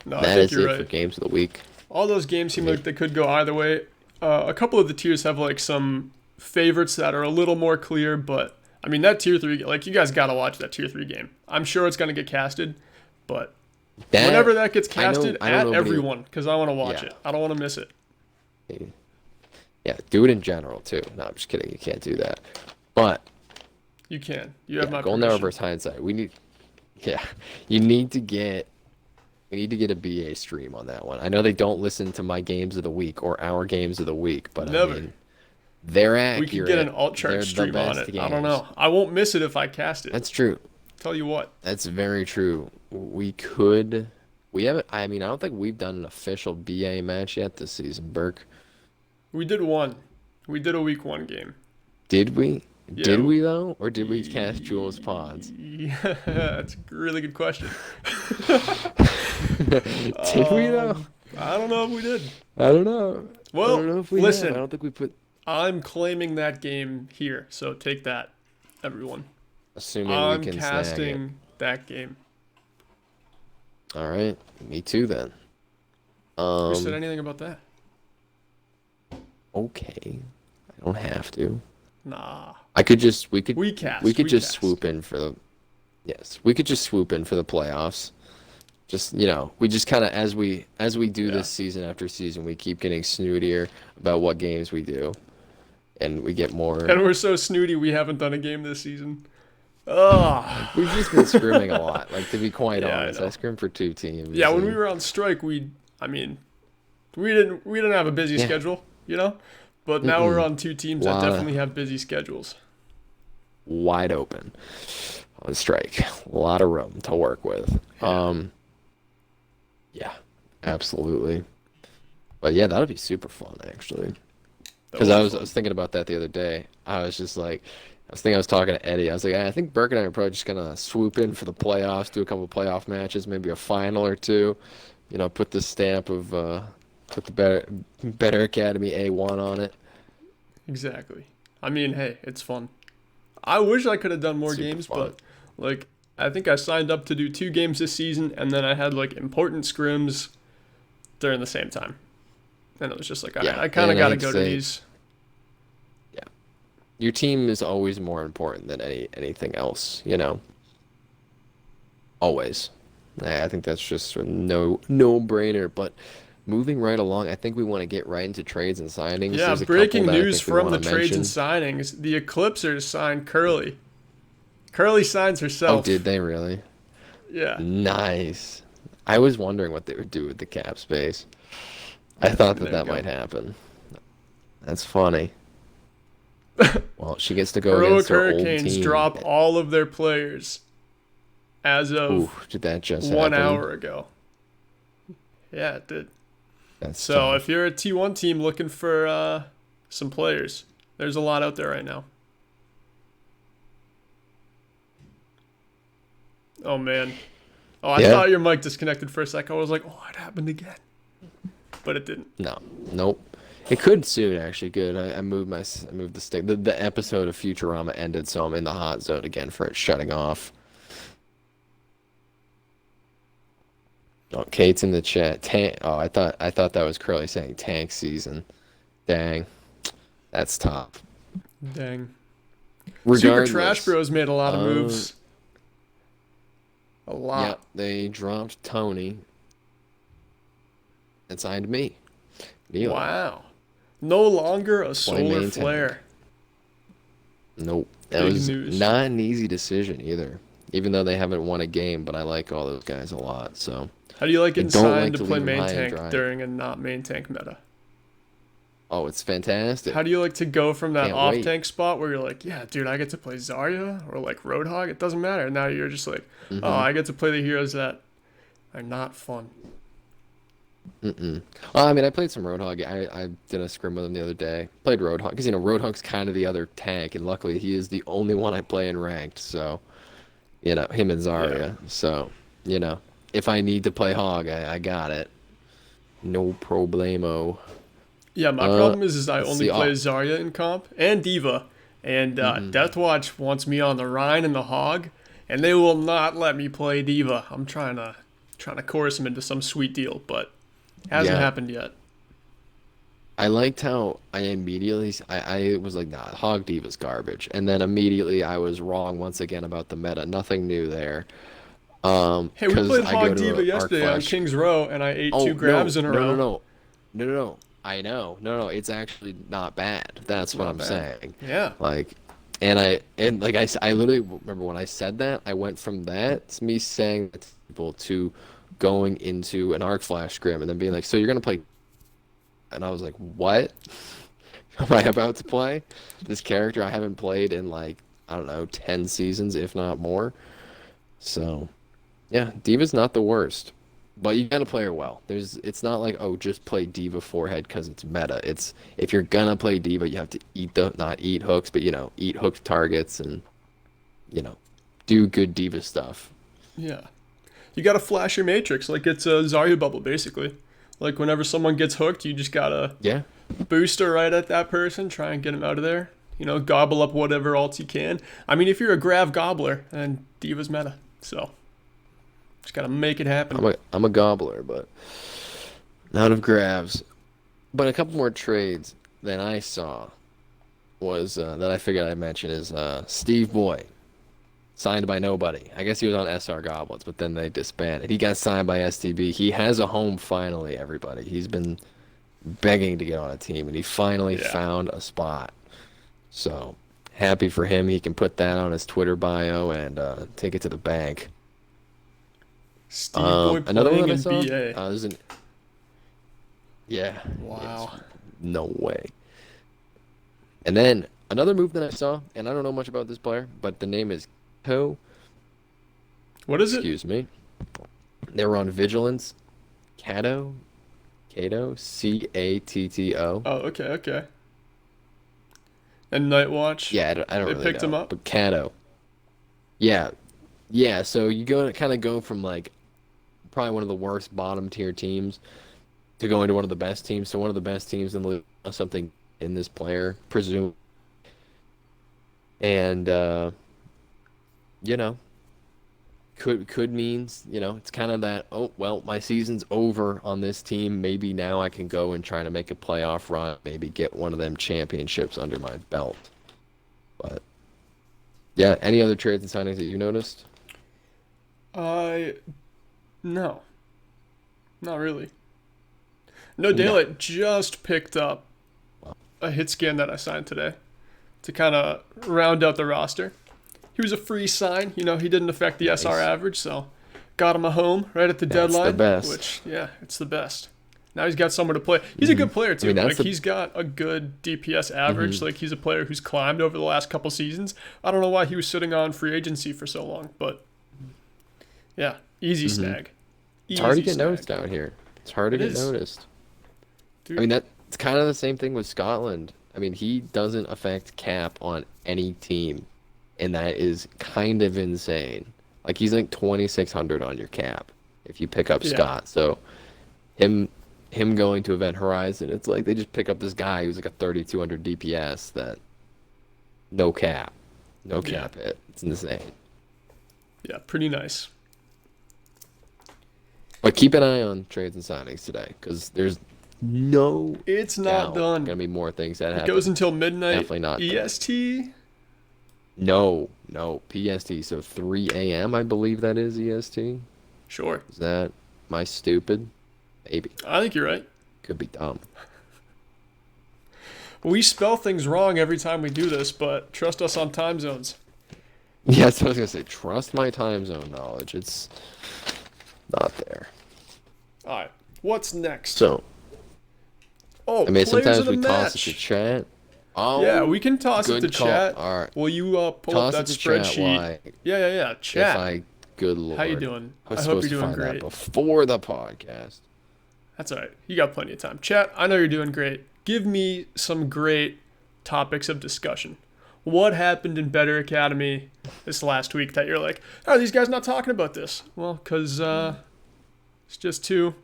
No, I That think is you're it for right. games of the week. All those games seem Yeah. like they could go either way. A couple of the tiers have like some favorites that are a little more clear, but I mean that tier three, like you guys gotta watch that tier three game. I'm sure it's gonna get casted, but That whenever that gets I know casted, I don't at know everyone because I want to watch yeah. it. I don't want to miss it. Yeah, do it in general too. No, I'm just kidding. You can't do that. But You can. You have yeah, my Golden Hour permission. versus Hindsight. Yeah, you need to get we need to get a BA stream on that one. I know they don't listen to my games of the week or our games of the week, but I Never. mean, they're We could get an accurate. alt chart They're the stream on best it. I don't games. know. I won't miss it if I cast it. That's true. Tell you what. That's very true. We could. We haven't. I mean, I don't think we've done an official BA match yet this season, Burke. We did one. We did a week one game. Did we? Did Yeah. we though, or did we cast Jules Pods? Yeah, that's a really good question. Did we though? I don't know if we did. I don't know. I Well, don't know if we have. I listen, don't think we put. I'm claiming that game here, so take that, everyone. Assuming we I'm can snag it. casting that game. All right, me too then. Who said Um, anything about that? okay. I don't have to. Nah. I could just we could We cast. we could We just cast. swoop in for the yes, we could just swoop in for the playoffs. Just we just kind of as we do Yeah. this season after season, we keep getting snootier about what games we do, and we get more. And we're so snooty we haven't done a game this season. Ugh. We've just been scrimming a lot. Like to be quite Yeah, I honest, know. I scrimmed for 2 teams. Yeah, when we and- were on strike, I mean, we didn't have a busy Yeah. schedule, you know? But now we're Mm-mm. on two teams that Lotta- definitely have busy schedules. wide open on strike. A lot of room to work with. Yeah, absolutely. But yeah, that'll be super fun actually. That Because would I be was fun. I was thinking about that the other day. I was just like, I was talking to Eddie. I was like, I think Burke and I are probably just gonna swoop in for the playoffs, do a couple playoff matches, maybe a final or two. Put the stamp of put the better Academy A1 on it. Exactly. I mean, hey, it's fun. I wish I could have done more Super games, fun. but like I think I signed up to do 2 games this season, and then I had like important scrims during the same time, and it was just like, all right, Yeah, I kind of and got to I'd go to say- these. Yeah, your team is always more important than anything else. Always. I think that's just a no brainer. But moving right along, I think we want to get right into trades and signings. Yeah, There's a couple breaking that I news think we from the wanna trades and mention. signings: the Eclipsers signed Curly. Curly signs Oh, herself. did they really? Yeah. Nice. I was wondering what they would do with the cap space. I thought There you that go. might happen. That's funny. Well, she gets to go Heroic against her old Hurricanes team. drop all of their players as of Ooh, did that just 1 happen? hour ago. Yeah, it did. That's So tough. if you're a T1 team looking for some players, there's a lot out there right now. Oh man. Oh, I Yeah. thought your mic disconnected for a sec. I was like, oh, it happened again. But it didn't. No, nope. It could soon, actually. Good. I moved I moved the stick. The episode of Futurama ended, so I'm in the hot zone again for it shutting off. Oh, Kate's in the chat. Oh, I thought that was Curly saying tank season. Dang, that's tough. Dang. Super Trash Regardless, Bros made a lot of moves. A yeah, lot. they dropped Tony and signed me, Neely, Wow. No longer a to play solar main tank. flare. Nope, that Big was news. not an easy decision either. Even though they haven't won a game, but I like all those guys a lot. So How do you like I getting don't signed like to to play leave them main high and tank dry. during a not main tank meta? Oh, it's fantastic. How do you like to go from that Can't off wait. tank spot where you're like, yeah, dude, I get to play Zarya or like Roadhog? It doesn't matter. Now you're just like, oh, Mm-hmm. I get to play the heroes that are not fun. Mm-mm. I mean, I played some Roadhog. I did a scrim with him the other day. Played Roadhog because Roadhog's kind of the other tank, and luckily he is the only one I play in ranked. So him and Yeah. Zarya. So you know, if I need to play Hog, I got it. No problemo. Yeah, my Uh, problem is I let's only see. play Oh, Zarya in comp and Diva, and mm-hmm. Deathwatch wants me on the Rhine and the Hog, and they will not let me play Diva. I'm trying to coerce them into some sweet deal, but hasn't Yeah. happened yet. I liked how I was like, nah, Hog Diva's garbage, and then immediately I was wrong once again about the meta. Nothing new there. Hey, we Because played I go Hog to Diva a Arc yesterday on Flash. King's Row, and I ate two Oh grabs no, in a no, no, row. no, no, no, no. I know, no, no. It's actually not bad. That's It's what not I'm bad. saying. Yeah. Like, and like I literally remember when I said that, I went from that to me saying that to people to going into an Arc Flash scrim and then being like, so you're gonna play, and I was like, what am I about to play? This character I haven't played in like I don't know 10 seasons, if not more. So. Yeah, Diva's not the worst, but you gotta play her well. It's not like, oh, just play Diva forehead because it's meta. It's if you're gonna play Diva, you have to not eat hooks, but eat hooked targets and you know, do good Diva stuff. Yeah. You gotta flash your matrix like it's a Zarya bubble, basically. Like whenever someone gets hooked, you just gotta Yeah, booster right at that person, try and get him out of there. Gobble up whatever else you can. I mean, if you're a Grav Gobbler, then Diva's meta. So, just gotta make it happen. I'm a gobbler, but not of grabs. But a couple more trades that I saw was that I figured I'd mention is Steve Boy. Signed by nobody. I guess he was on SR Goblins, but then they disbanded. He got signed by STB. He has a home finally, everybody. He's been begging to get on a team, and he finally Yeah. found a spot. So happy for him. He can put that on his Twitter bio and take it to the bank. Steve Boy Another one playing that I in saw. BA. Yeah, it's Wow. Wow. No way. And then another move that I saw, and I don't know much about this player, but the name is Ko. What is it? Excuse me. They were on Vigilance. Cato? Cato? Catto. Oh, okay, okay. And Night Watch, Yeah, I don't they really picked him know. up. But Cato. Yeah. Yeah, so you kind of go from like probably one of the worst bottom tier teams to go into one of the best teams. So one of the best teams in the league does something in this player, presume. And you know, could means, it's kind of that, oh, well, my season's over on this team. Maybe now I can go and try to make a playoff run, maybe get one of them championships under my belt. But yeah, any other trades and signings that you noticed? I no, not really. No, No. Daylight just picked up Well, a hit scan that I signed today to kind of round out the roster. He was a free sign, he didn't affect the SR nice. average, so got him a home right at the That's the deadline, best. which, yeah, it's the best. Now he's got somewhere to play. He's a Hmm. good player I too. mean, Like that's the. he's got a good DPS average. Hmm. Like he's a player who's climbed over the last couple seasons. I don't know why he was sitting on free agency for so long, but yeah, easy Hmm. snag. It's hard to Easy get noticed snag. down here. It's hard to It get is. noticed. I Dude, mean, that's kind of the same thing with Scotland. I mean, he doesn't affect cap on any team, and that is kind of insane. Like he's like 2,600 on your cap if you pick up yeah, Scott. So him him going to Event Horizon, it's like they just pick up this guy who's like a 3,200 DPS that no cap, no yeah, cap hit. It's insane. yeah, pretty nice. But keep an eye on trades and signings today, because there's no It's not doubt done. gonna be more things that It goes happen. until midnight Definitely not done. EST. No, no, PST. So 3 a.m. I believe that is EST. Sure. Is that my stupid? Maybe. I think you're right. Could be dumb. We spell things wrong every time we do this, but trust us on time zones. Yeah, that's what I was gonna say. Trust my time zone knowledge. It's not there. All right. What's next? So, Oh, I mean, players of sometimes the we toss it to match. chat. Yeah, Oh, we can toss it to good call. chat. All right. Will you pull up Toss that it to chat. spreadsheet? Why? Yeah. If Chat. I, good lord. How you doing? I was I hope supposed you're to doing find that great. before the podcast. That's all right. You got plenty of time. Chat, I know you're doing great. Give me some great topics of discussion. What happened in Better Academy this last week that you're like, how are these guys not talking about this? Well, because it's just two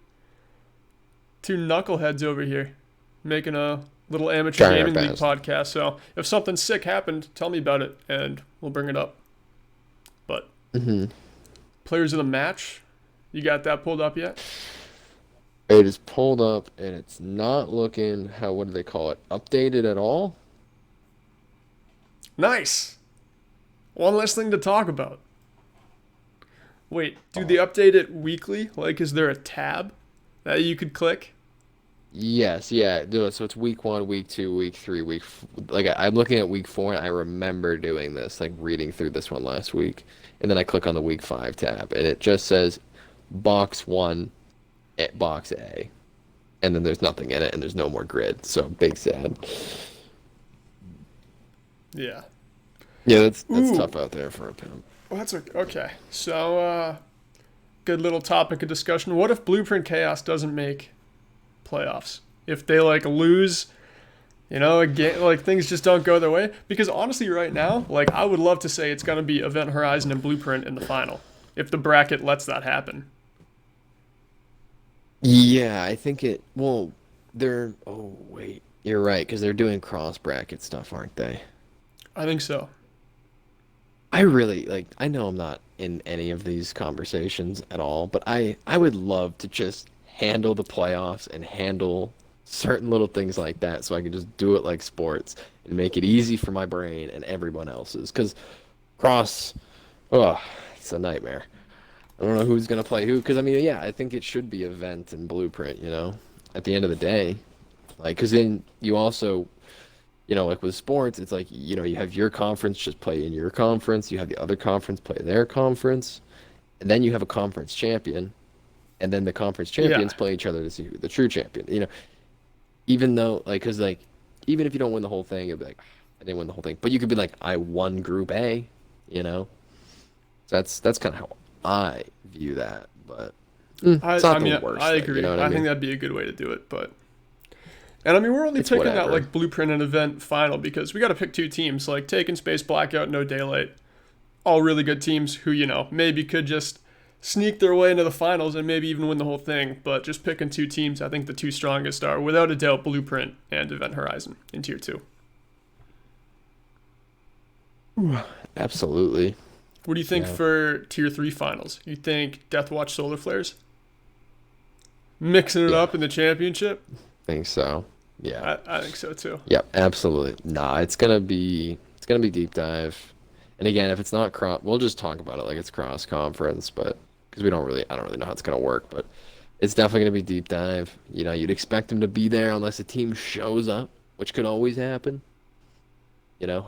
knuckleheads over here making a little amateur Trying our gaming league best. podcast. So if something sick happened, tell me about it and we'll bring it up. But players of the match, you got that pulled up yet? It is pulled up and it's not looking, what do they call it? Updated at all? Nice. One less thing to talk about. Wait, do Oh. they update it weekly? Like, is there a tab that you could click? Yes, yeah. So it's week 1, week 2, week 3, like I'm looking at week 4 and I remember doing this, like reading through this one last week. And then I click on the week 5 tab and it just says box 1 at box A. And then there's nothing in it and there's no more grid. So big sad. Yeah. Yeah, that's Ooh. tough out there for a pimp. Well, that's okay. Okay. So, good little topic of discussion. What if Blueprint Chaos doesn't make playoffs? If they like lose, again, like things just don't go their way. Because honestly, right now, like I would love to say it's gonna be Event Horizon and Blueprint in the final, if the bracket lets that happen. Yeah, I think oh wait, you're right, because they're doing cross bracket stuff, aren't they? I think so. I really I know I'm not in any of these conversations at all, but I would love to just handle the playoffs and handle certain little things like that so I can just do it like sports and make it easy for my brain and everyone else's. Because cross, oh, it's a nightmare. I don't know who's gonna play who. Because I mean, yeah, I think it should be event and blueprint. At the end of the day, because then you also like with sports, it's like, you have your conference just play in your conference, you have the other conference play their conference, and then you have a conference champion, and then the conference Yeah. champions play each other to see who the true champion. Even though, even if you don't win the whole thing, you'll be like, I didn't win the whole thing. But you could be like, I won Group A, you know? So that's kind of how I view that. But I, it's I not mean, the worst I thing, agree. you know what I I think mean? that'd be a good way to do it. And I mean, we're only It's picking that whatever. like Blueprint and Event final because we got to pick two teams like Taken Space, Blackout, No Daylight. All really good teams who, maybe could just sneak their way into the finals and maybe even win the whole thing. But just picking two teams, I think the two strongest are without a doubt Blueprint and Event Horizon in tier 2. Absolutely. What do you think Yeah. for tier 3 finals? You think Deathwatch Solar Flares? Mixing it Yeah. up in the championship? Think so. Yeah. I think so too. Yep, absolutely. Nah, it's gonna be deep dive. And again, if it's not cross, we'll just talk about it like it's cross conference, but because I don't really know how it's gonna work, but it's definitely gonna be deep dive. You'd expect them to be there unless a team shows up, which could always happen.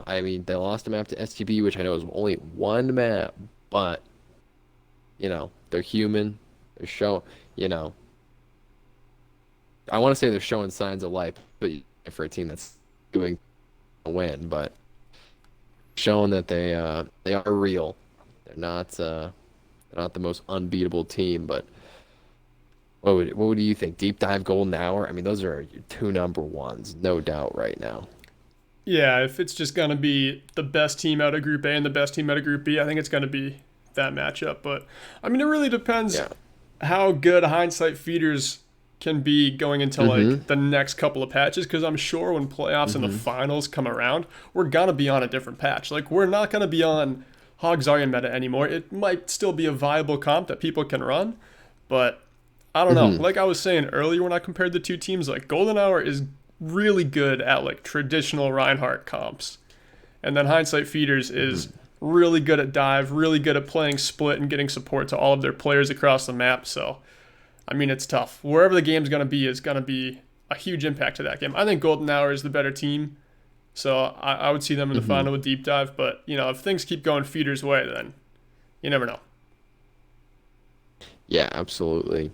I mean, they lost a map to STB, which I know is only one map, but they're human. They're show, you know, I want to say they're showing signs of life, but for a team that's doing a win, but showing that they are real. They're not the most unbeatable team, but what would you think? Deep dive golden hour? I mean, those are your two number ones, no doubt right now. Yeah, if it's just going to be the best team out of Group A and the best team out of Group B, I think it's going to be that matchup. But, I mean, it really depends Yeah. how good hindsight feeders can be going into like the next couple of patches because I'm sure when playoffs and the finals come around, we're going to be on a different patch. Like, we're not going to be on Hog Zarya meta anymore. It might still be a viable comp that people can run, but I don't know. Like I was saying earlier when I compared the two teams, like Golden Hour is really good at like traditional Reinhardt comps. And then Hindsight Feeders is really good at dive, really good at playing split and getting support to all of their players across the map. So, I mean, it's tough. Wherever the game's going to be is going to be a huge impact to that game. I think Golden Hour is the better team. So I would see them in the final with Deep Dive. But, if things keep going Feeders' way, then you never know. Yeah, absolutely.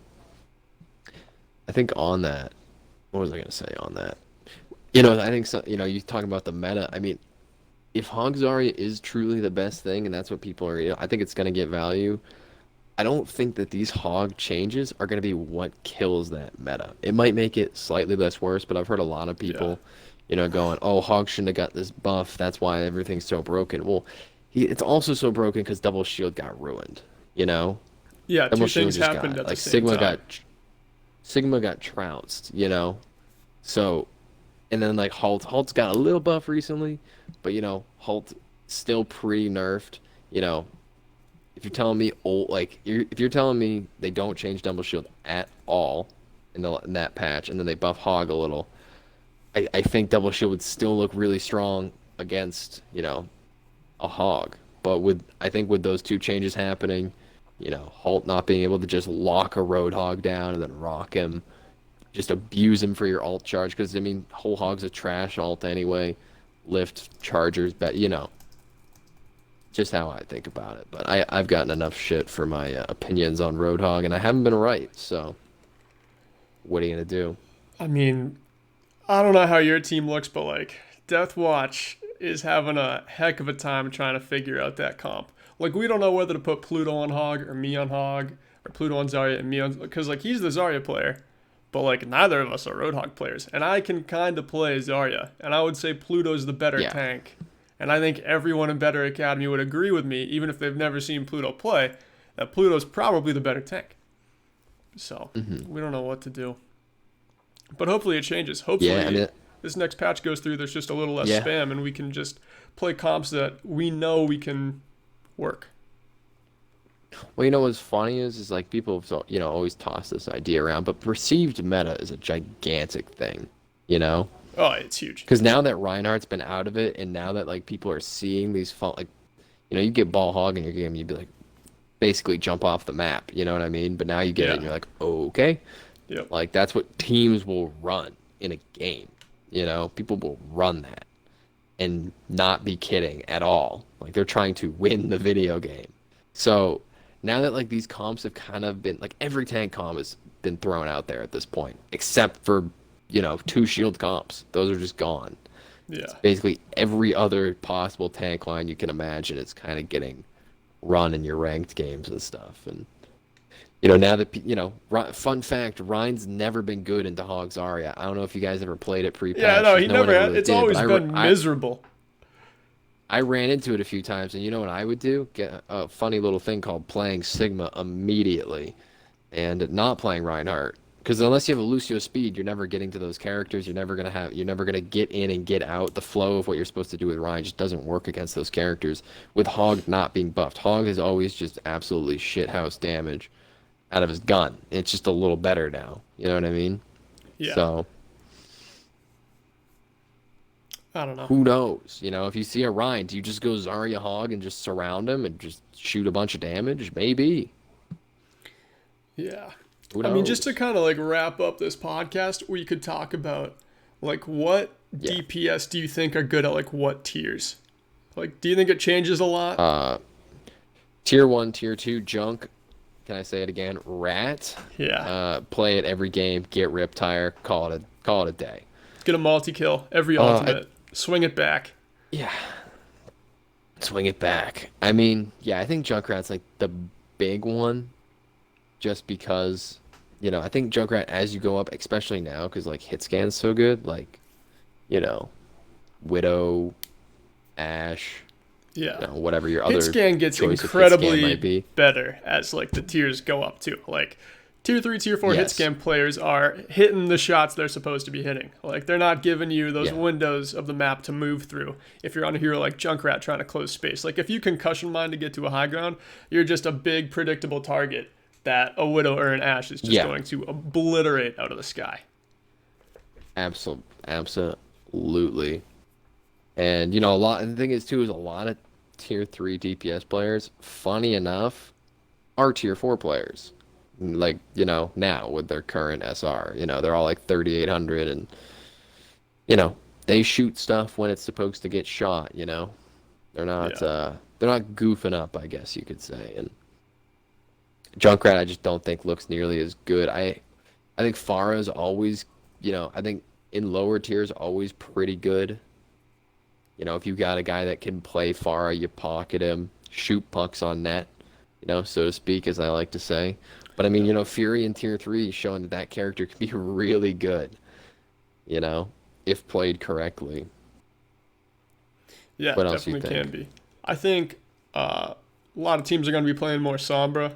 I think on that, what was I going to say on that? I think so, you talking about the meta. I mean, if Hog Zarya is truly the best thing, and that's what people are, I think it's going to get value. I don't think that these Hog changes are going to be what kills that meta. It might make it slightly less worse, but I've heard a lot of people, going, "Oh, Hog shouldn't have got this buff. That's why everything's so broken." Well, it's also so broken because Double Shield got ruined. Yeah, Double two Shield things just happened got at the like same time. Sigma got trounced. So. And then like Halt's got a little buff recently, but Halt still pretty nerfed. If you're telling me if you're telling me they don't change Double Shield at all in that patch, and then they buff Hog a little, I think Double Shield would still look really strong against a Hog. But I think with those two changes happening, Halt not being able to just lock a Roadhog down and then rock him. Just abuse him for your ult charge, because I mean, whole Hog's a trash ult anyway. Lift chargers, but just how I think about it. But I've gotten enough shit for my opinions on Roadhog, and I haven't been right. So what are you gonna do? I mean, I don't know how your team looks, but like Death Watch is having a heck of a time trying to figure out that comp. Like, we don't know whether to put Pluto on Hog or me on Hog, or Pluto on Zarya and me on, because like he's the Zarya player. But like neither of us are Roadhog players, and I can kind of play Zarya, and I would say Pluto's the better tank. And I think everyone in Better Academy would agree with me, even if they've never seen Pluto play, that Pluto's probably the better tank. So we don't know what to do, but hopefully it changes. Hopefully this next patch goes through. There's just a little less spam, and we can just play comps that we know we can work. Well, what's funny is like people have always toss this idea around, but perceived meta is a gigantic thing, Oh, it's huge. Because now that Reinhardt's been out of it, and now that like people are seeing these you get Ball Hog in your game, you'd be like, basically jump off the map, you know what I mean? But now you get it, and you're like, okay, like that's what teams will run in a game, people will run that, and not be kidding at all. Like they're trying to win the video game, so. Now that like these comps have kind of been like every tank comp has been thrown out there at this point, except for 2 shield comps. Those are just gone. Yeah. It's basically every other possible tank line you can imagine is kind of getting run in your ranked games and stuff. And now that fun fact, Ryan's never been good into Hog Zarya. I don't know if you guys ever played it pre-patch. Yeah, no, he never had. Really it's always been miserable. I ran into it a few times, and you know what I would do? Get a funny little thing called playing Sigma immediately, and not playing Reinhardt. Because unless you have a Lucio speed, you're never getting to those characters. You're never gonna get in and get out. The flow of what you're supposed to do with Ryan just doesn't work against those characters. With Hog not being buffed, Hog is always just absolutely shithouse damage out of his gun. It's just a little better now. You know what I mean? Yeah. So. I don't know. Who knows? If you see a Ryan, do you just go Zarya Hog and just surround him and just shoot a bunch of damage? Maybe. Yeah. Who knows? I mean, just to kind of like wrap up this podcast, we could talk about like what DPS do you think are good at like what tiers? Like, do you think it changes a lot? Tier 1, Tier 2, Junk. Can I say it again? Rat. Yeah. Play it every game. Get Riptire. Call it a day. Get a multi-kill every ultimate. Swing it back. Yeah. Swing it back. I mean, yeah, I think Junkrat's like the big one, just because, I think Junkrat, as you go up, especially now, because like hit scan's so good, like, Widow, Ashe, whatever your other hit scan gets incredibly better as like the tiers go up too. Like Tier 3, Tier 4 hit scan players are hitting the shots they're supposed to be hitting. Like, they're not giving you those windows of the map to move through if you're on a hero like Junkrat trying to close space. Like, if you concussion mine to get to a high ground, you're just a big, predictable target that a Widow or an Ashe is just going to obliterate out of the sky. Absolutely. And the thing is too is a lot of tier 3 DPS players, funny enough, are tier 4 players. Like, now with their current SR, they're all like 3800 and you know, they shoot stuff when it's supposed to get shot. Yeah. They're not goofing up, I guess you could say. And Junkrat I just don't think looks nearly as good. I think Pharah's always, I think in lower tiers always pretty good. If you got a guy that can play Farah, you pocket him, shoot pucks on net, so to speak, as I like to say. But I mean, Yeah. Fury in tier 3 is showing that that character can be really good, you know, if played correctly. Yeah, What else you definitely can think? be. I think a lot of teams are going to be playing more Sombra.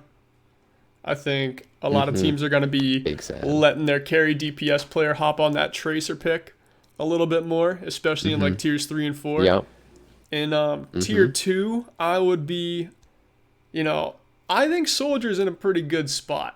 I think a lot of Mm-hmm. teams are going to be Big Sam. letting their carry DPS player hop on that tracer pick a little bit more, especially in Mm-hmm. like tiers 3 and 4. Yep. In tier Mm-hmm. 2, I would be, you know, I think Soldier's in a pretty good spot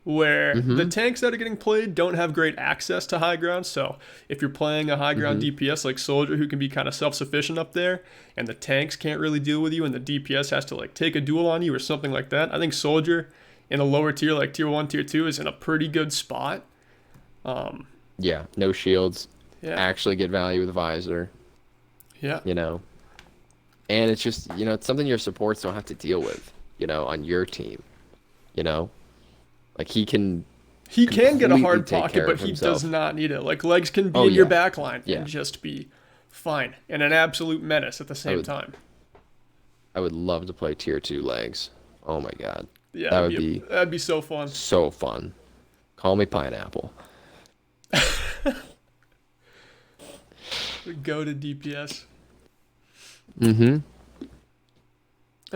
where the Mm-hmm. tanks that are getting played don't have great access to high ground. So if you're playing a high ground Mm-hmm. DPS like Soldier who can be kind of self-sufficient up there and the tanks can't really deal with you and the DPS has to like take a duel on you or something like that, I think Soldier in a lower tier like tier 1, tier 2 is in a pretty good spot. Um, Yeah. No shields. yeah. Actually get value with visor, Yeah. you know. And it's just, it's something your supports don't have to deal with, on your team, you know. Like he can He can get a completely hard take pocket, care but of he does himself. not need it. Like legs can be Oh in your yeah. back line and Yeah. just be fine and an absolute menace at the I same would time. I would love to play tier 2 legs. Oh my God. Yeah, That would be that'd be so fun. so fun. Call me pineapple. Go to DPS. Mm-hmm.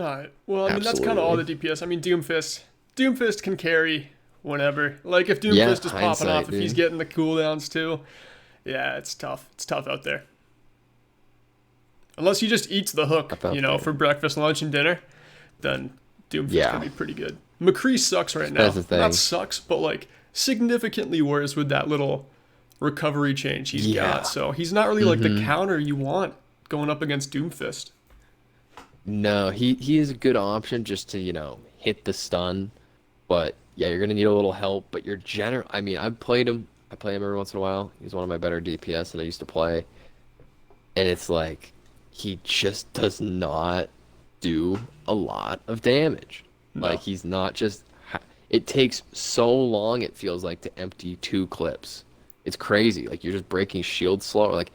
All right. Well, I mean that's kind of all Absolutely. the DPS. I mean Doomfist can carry whenever. Like if Yeah, Doomfist is popping hindsight, off, if he's dude. getting the cooldowns too. Yeah, it's tough. It's tough out there. Unless he just eats the hook, Up out for there. breakfast, lunch, and dinner, then Doomfist can Yeah, be pretty good. McCree sucks right that's now. the Not thing. sucks, but like significantly worse with that little recovery change he's got. Yeah. So he's not really like the Mm-hmm. counter you want going up against Doomfist. No, he is a good option just to, hit the stun. But yeah, you're gonna need a little help. But you're general. I mean, I've played him. I play him every once in a while. He's one of my better DPS that I used to play. And it's like he just does not do a lot of damage. Like No. he's not just. It takes so long. It feels like to empty 2 clips. It's crazy. Like you're just breaking shield slow. Like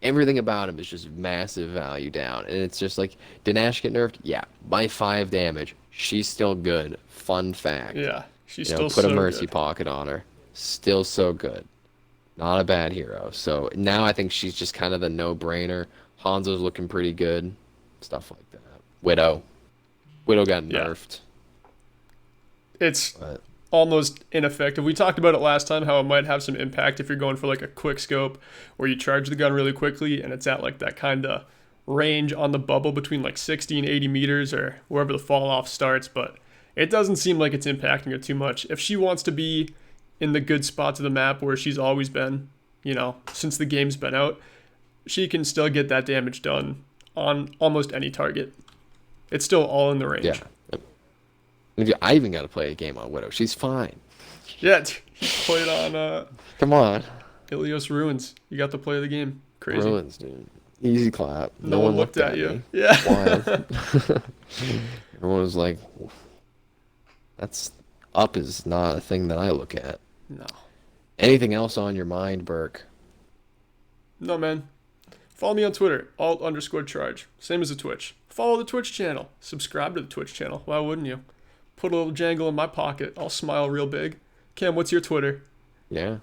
everything about him is just massive value down. And it's just like, did Nash get nerfed? Yeah, by 5 damage. She's still good. Fun fact. Yeah, she's still Put a so mercy good. pocket on her. Still so good. Not a bad hero. So now I think she's just kind of the no-brainer. Hanzo's looking pretty good. Stuff like that. Widow. Widow got Yeah, nerfed. it's But almost ineffective. We talked about it last time how it might have some impact if you're going for like a quick scope where you charge the gun really quickly and it's at like that kind of range on the bubble between like 60 and 80 meters or wherever the fall off starts, but it doesn't seem like it's impacting her too much. If she wants to be in the good spots of the map where she's always been, since the game's been out, she can still get that damage done on almost any target. It's still all in the yeah. range. I even got to play a game on Widow. She's fine. Yeah, he played on Come on. Ilios Ruins. You got to play the game. Crazy. Ruins, dude. Easy clap. No No one one looked looked at at you. me. Yeah. Wild. Everyone was like, that's up is not a thing that I look at. No. Anything else on your mind, Burke? No, man. Follow me on Twitter, alt_charge. Same as the Twitch. Follow the Twitch channel. Subscribe to the Twitch channel. Why wouldn't you? Put a little jangle in my pocket. I'll smile real big. Cam, what's your Twitter? Yeah.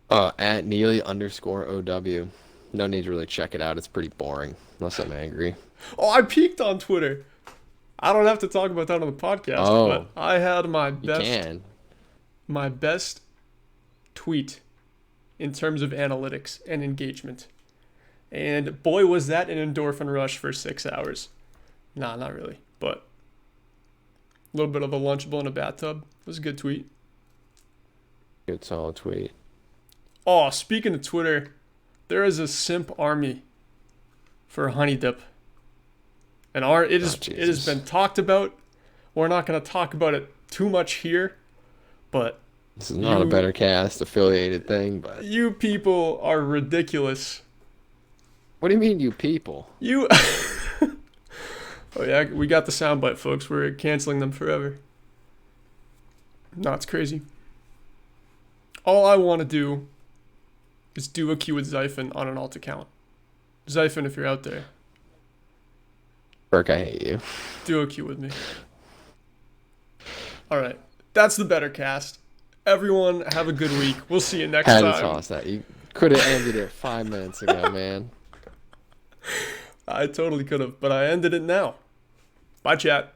At Neely_OW. No need to really check it out. It's pretty boring, unless I'm angry. Oh, I peaked on Twitter. I don't have to talk about that on the podcast, but Oh, I had my you best can. my best tweet in terms of analytics and engagement. And boy, was that an endorphin rush for 6 hours. Nah, not really, but a little bit of a Lunchable in a bathtub. It was a good tweet. Good solid tweet. Oh, speaking of Twitter, there is a simp army for honey dip. And it has been talked about. We're not going to talk about it too much here, but this is not a BetterCast affiliated thing, but you people are ridiculous. What do you mean, you people? You. Oh yeah, we got the soundbite, folks. We're canceling them forever. No, it's crazy. All I want to do is do a queue with Zyphon on an alt account. Zyphon, if you're out there, Burke, I hate you. do a queue with me. All right, that's the BetterCast. Everyone, have a good week. We'll see you next Had time. to toss that. You could have ended it 5 minutes ago, man. I totally could have, but I ended it now. Bye, chat.